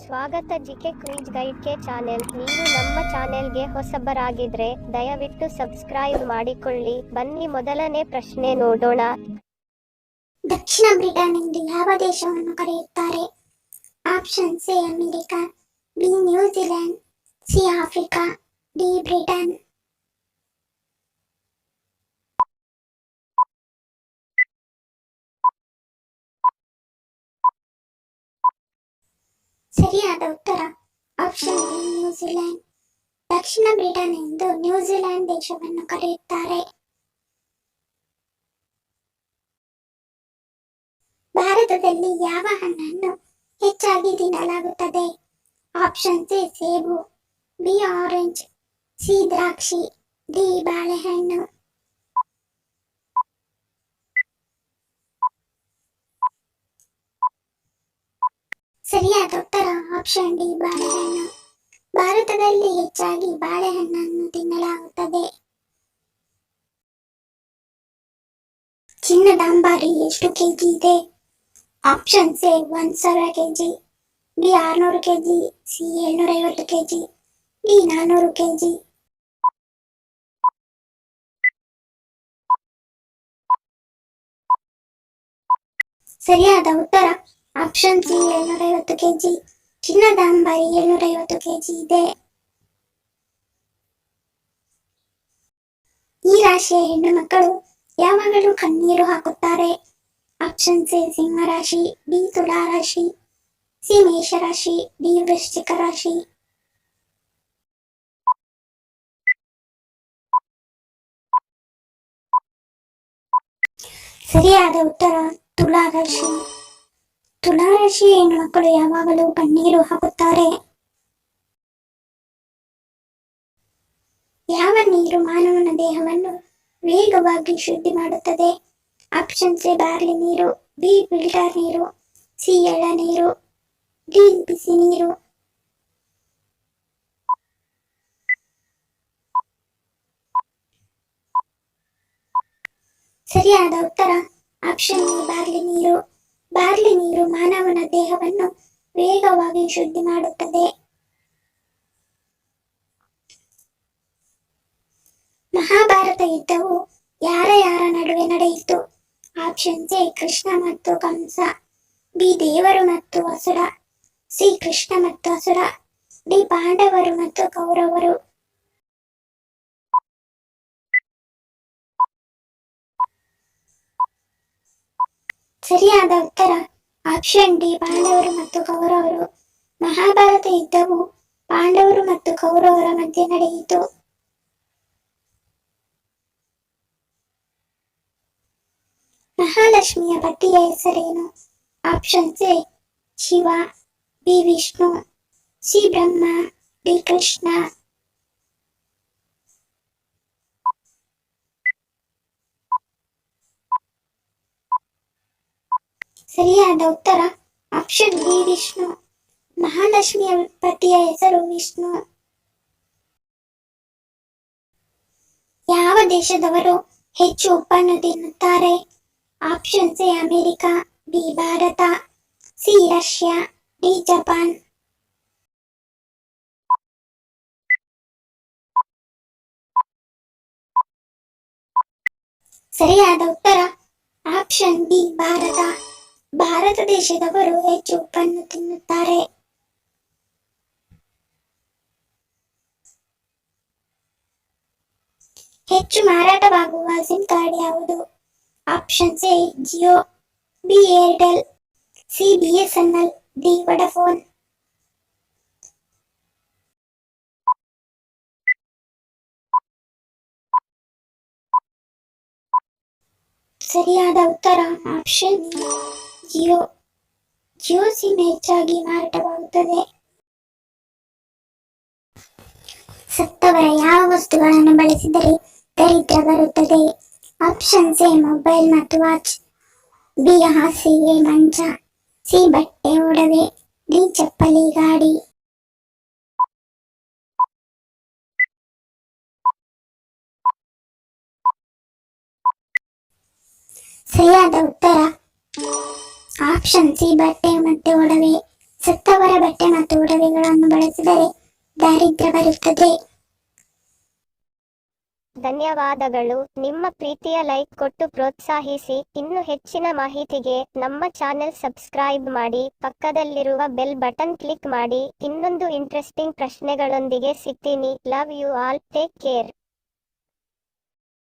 ಸ್ವಾಗತ GK quiz guide ಕೆ channel. ನೀವು ನಮ್ಮ ಚಾನೆಲ್ಗೆ ಹೊಸಬರಾಗಿದ್ರೆ ದಯವಿಟ್ಟು ಸಬ್ಸ್ಕ್ರೈಬ್ ಮಾಡಿಕೊಳ್ಳಿ. ಬನ್ನಿ ಮೊದಲನೇ ಪ್ರಶ್ನೆ ನೋಡೋಣ. ದಕ್ಷಿಣ ಬ್ರಿಟನ್ ಎಂದು ಯಾವ ದೇಶವನ್ನು ಕರೆಯುತ್ತಾರೆ? Options A America, B New Zealand, C Africa, D Britain. ಸರಿಯಾದ ಉತ್ತರ ಆಪ್ಷನ್ ಬಿ ನ್ಯೂಜಿಲೆಂಡ್. ದಕ್ಷಿಣ ಬ್ರಿಟನ್ ಎಂದು ನ್ಯೂಜಿಲೆಂಡ್ ದೇಶವನ್ನು ಕರೆಯುತ್ತಾರೆ. ಭಾರತದಲ್ಲಿ ಯಾವ ಹಣ್ಣನ್ನು ಹೆಚ್ಚಾಗಿ ತಿನ್ನಲಾಗುತ್ತದೆ? ಆಪ್ಷನ್ಸ್ ಎ ಸೇಬು, ಬಿ ಆರೆಂಜ್, ಸಿ ದ್ರಾಕ್ಷಿ, ಡಿ ಬಾಳೆಹಣ್ಣು. ಸರಿಯಾದ ಉತ್ತರ ಆಪ್ಷನ್ ಡಿ ಬಾಳೆಹಣ್ಣು. ಭಾರತದಲ್ಲಿ ಹೆಚ್ಚಾಗಿ ಬಾಳೆಹಣ್ಣನ್ನು ತಿನ್ನಲಾಗುತ್ತದೆ. ಚಿನ್ನದ ಅಂಬಾರಿ ಎಷ್ಟು ಕೆಜಿ ಇದೆ? Options A 1000 KG, B 600 KG, C 750 KG, D 400 KG. ಸರಿಯಾದ ಉತ್ತರ ಆಪ್ಷನ್ ಸಿ 750 ಕೆಜಿ. ಚಿನ್ನದ ಅಂಬಾರಿ 750 ಕೆಜಿ ಇದೆ. ಈ ರಾಶಿಯ ಹೆಣ್ಣು ಮಕ್ಕಳು ಯಾವಾಗಲೂ ಕಣ್ಣೀರು ಹಾಕುತ್ತಾರೆ? ಆಪ್ಷನ್ಸ್ ಎ ಸಿಂಹ ರಾಶಿ, ಬಿ ತುಲಾ ರಾಶಿ, ಸಿ ಮೇಷ ರಾಶಿ, ಡಿ ವೃಶ್ಚಿಕ ರಾಶಿ. ಸರಿಯಾದ ಉತ್ತರ ತುಲಾ ರಾಶಿ. ತುಲಾ ರಾಶಿಯ ಹೆಣ್ಮಕ್ಕಳು ಯಾವಾಗಲೂ ಕಣ್ಣೀರು ಹಾಕುತ್ತಾರೆ. ಯಾವ ನೀರು ಮಾನವನ ದೇಹವನ್ನು ವೇಗವಾಗಿ ಶುದ್ಧಿ ಮಾಡುತ್ತದೆ? ಆಪ್ಷನ್ಸ್ ಎ ಬಾರ್ಲಿ ನೀರು, ಬಿ ಫಿಲ್ಟರ್ ನೀರು, ಸಿ ಎಳನೀರು, ಡಿ ಬಿಸಿ ನೀರು. ಸರಿಯಾದ ಉತ್ತರ ಆಪ್ಷನ್ ಎ ಬಾರ್ಲಿ ನೀರು. ಬಾರ್ಲಿ ನೀರು ಮಾನವನ ದೇಹವನ್ನು ವೇಗವಾಗಿ ಶುದ್ಧಿ ಮಾಡುತ್ತದೆ. ಮಹಾಭಾರತ ಯುದ್ಧವು ಯಾರ ನಡುವೆ ನಡೆಯಿತು? ಆಪ್ಷನ್ಸ್ ಎ ಕೃಷ್ಣ ಮತ್ತು ಕಂಸ, ಬಿ ದೇವರು ಮತ್ತು ಅಸುರ, ಸಿ ಕೃಷ್ಣ ಮತ್ತು ಅಸುರ, ಡಿ ಪಾಂಡವರು ಮತ್ತು ಕೌರವರು. ಸರಿಯಾದ ಉತ್ತರ ಆಪ್ಷನ್ ಡಿ ಪಾಂಡವರು ಮತ್ತು ಕೌರವರು. ಮಹಾಭಾರತ ಯುದ್ಧವು ಪಾಂಡವರು ಮತ್ತು ಕೌರವರ ಮಧ್ಯೆ ನಡೆಯಿತು. ಮಹಾಲಕ್ಷ್ಮಿಯ ಪತಿಯ ಹೆಸರೇನು? Options A Shiva, B Vishnu, C Brahma, D Krishna. ಸರಿಯಾದ ಉತ್ತರ ಆಪ್ಷನ್ ಬಿ ವಿಷ್ಣು. ಮಹಾಲಕ್ಷ್ಮಿಯ ಪತಿಯ ಹೆಸರು ವಿಷ್ಣು. ಯಾವ ದೇಶದವರು ಹೆಚ್ಚು ಉಪ್ಪನ್ನು ತಿನ್ನುತ್ತಾರೆ? Options A America, B Bharat, C Russia, D Japan. ಸರಿಯಾದ ಉತ್ತರ ಆಪ್ಷನ್ ಬಿ ಭಾರತ. ಭಾರತ ದೇಶದವರು ಹೆಚ್ಚು ಉಪ್ಪನ್ನು ತಿನ್ನುತ್ತಾರೆ. ಹೆಚ್ಚು ಮಾರಾಟವಾಗುವ ಸಿಮ್ ಕಾರ್ಡ್ ಯಾವುದು? Options A Jio, B Airtel, C BSNL, D Vodafone. ಸರಿಯಾದ ಉತ್ತರ ಆಪ್ಷನ್ ಜಿಯೋ. ಜಿಯೋ ಸಿಮ್ ಹೆಚ್ಚಾಗಿ ಮಾರಾಟವಾಗುತ್ತದೆ. ಸತ್ತವರ ಯಾವ ವಸ್ತುಗಳನ್ನು ಬಳಸಿದರೆ ದರಿದ್ರ ಬರುತ್ತದೆ? ಆಪ್ಷನ್ಸ್ ಎ ಮೊಬೈಲ್ ಮತ್ತು ವಾಚ್, ಬಿ ಹಾಸಿಗೆ ಮಂಚ, ಸಿ ಬಟ್ಟೆ ಒಡವೆ, ಡಿ ಚಪ್ಪಲಿ ಗಾಡಿ. ಸರಿಯಾದ ಉತ್ತರ ಆಪ್ಷನ್ ಸಿ ಬಟ್ಟೆ ಮತ್ತು ಒಡವೆ. ಸತ್ತವರ ಅವರ ಬಟ್ಟೆ ಮತ್ತು ಒಡವೆಗಳನ್ನು ಬಳಸಿದರೆ ದಾರಿದ್ರ್ಯ ಬರುತ್ತದೆ. ಧನ್ಯವಾದಗಳು. ನಿಮ್ಮ ಪ್ರೀತಿಯ ಲೈಕ್ ಕೊಟ್ಟು ಪ್ರೋತ್ಸಾಹಿಸಿ. ಇನ್ನು ಹೆಚ್ಚಿನ ಮಾಹಿತಿಗೆ ನಮ್ಮ ಚಾನೆಲ್ ಸಬ್ಸ್ಕ್ರೈಬ್ ಮಾಡಿ, ಪಕ್ಕದಲ್ಲಿರುವ ಬೆಲ್ ಬಟನ್ ಕ್ಲಿಕ್ ಮಾಡಿ. ಇನ್ನೊಂದು ಇಂಟ್ರೆಸ್ಟಿಂಗ್ ಪ್ರಶ್ನೆಗಳೊಂದಿಗೆ ಸಿಗ್ತೀನಿ. Love you all. Take care.